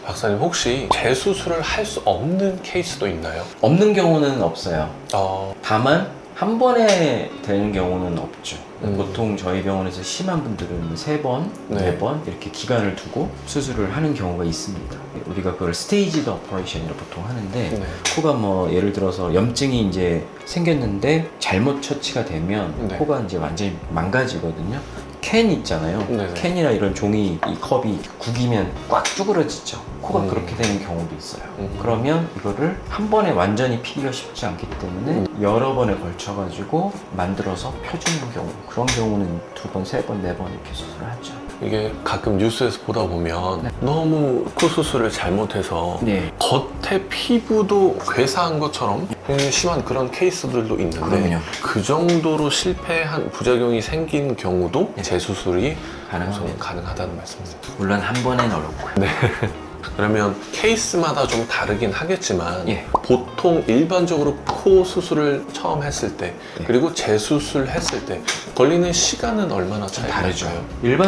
박사님 혹시 재수술을 할 수 없는 케이스도 있나요? 없는 경우는 없어요. 어, 다만 한 번에 되는 경우는 없죠. 음. 보통 저희 병원에서 심한 분들은 3번, 네. 4번 이렇게 기간을 두고 수술을 하는 경우가 있습니다. 우리가 그걸 스테이지드 오퍼레이션이라고 보통 하는데 네. 코가 뭐 예를 들어서 염증이 이제 생겼는데 잘못 처치가 되면 네. 코가 이제 완전히 망가지거든요. 캔 있잖아요. 네네. 캔이나 이런 종이 이 컵이 구기면 꽉 쭈그러지죠. 코가 그렇게 되는 경우도 있어요. 그러면 이거를 한 번에 완전히 피기가 쉽지 않기 때문에 여러 번에 걸쳐가지고 만들어서 펴주는 경우, 그런 경우는 2번, 3번, 4번 이렇게 수술을 하죠. 이게 가끔 뉴스에서 보다 보면 너무 코 수술을 잘못해서 네. 겉에 피부도 괴사한 것처럼 굉장히 심한 그런 케이스들도 있는데 그럼요. 그 정도로 실패한 부작용이 생긴 경우도 재수술이 가능합니다. 가능하다는 말씀이세요. 물론 한 번엔 어렵고요. 네. 그러면 케이스마다 좀 다르긴 하겠지만 예. 보통 일반적으로 코 수술을 처음 했을 때 예. 그리고 재수술 했을 때 걸리는 시간은 얼마나 차이가 다르죠. 날까요?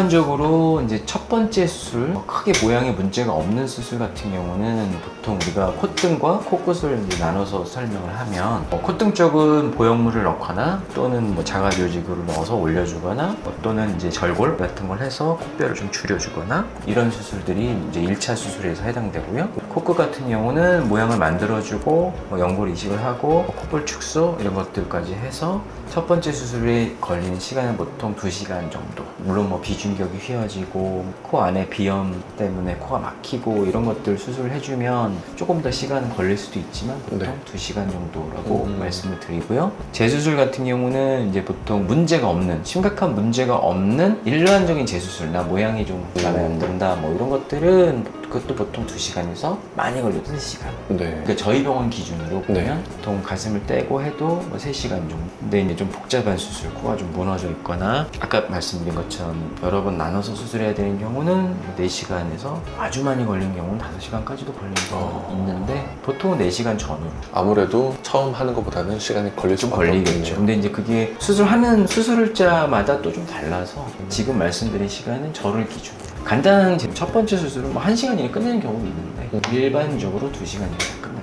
일반적으로 이제 첫 번째 수술, 크게 모양에 문제가 없는 수술 같은 경우는 보통 우리가 콧등과 코끝을 이제 나눠서 설명을 하면 콧등 쪽은 보형물을 넣거나 또는 뭐 자가교직을 넣어서 올려주거나 또는 이제 절골 같은 걸 해서 콧뼈를 좀 줄여주거나 이런 수술들이 이제 1차 수술에서 해당되고요. 코끝 같은 경우는 모양을 만들어주고 뭐 연골 이식을 하고 콧볼 축소 이런 것들까지 해서 첫 번째 수술에 걸리는 시간은 보통 2시간 정도. 물론 뭐 비중격이 휘어지고 코 안에 비염 때문에 코가 막히고 이런 것들 수술을 해주면 조금 더 시간은 걸릴 수도 있지만 보통 네. 2시간 정도라고 말씀을 드리고요. 재수술 같은 경우는 이제 보통 문제가 없는, 심각한 문제가 없는 일반적인 재수술, 나 모양이 좀 마음에 안 든다 뭐 이런 것들은 그것도 보통 2시간에서 많이 걸려도 3시간. 네. 그러니까 저희 병원 기준으로 보면 네. 보통 가슴을 떼고 해도 뭐 3시간 정도. 근데 이제 좀 복잡한 수술, 코가 좀 무너져 있거나 아까 말씀드린 것처럼 여러 번 나눠서 수술해야 되는 경우는 4시간에서 아주 많이 걸린 경우는 5시간까지도 걸리는 경우가 있는데 보통은 4시간 전후로 아무래도 처음 하는 것보다는 시간이 걸릴 좀 수밖에 걸리겠죠. 없겠네요. 근데 이제 그게 수술하는 수술자마다 또 좀 달라서 지금 말씀드린 시간은 저를 기준으로. 간단한 첫 번째 수술은 뭐 1시간 이내 끝내는 경우도 있는데 일반적으로 2시간 이내 끝내는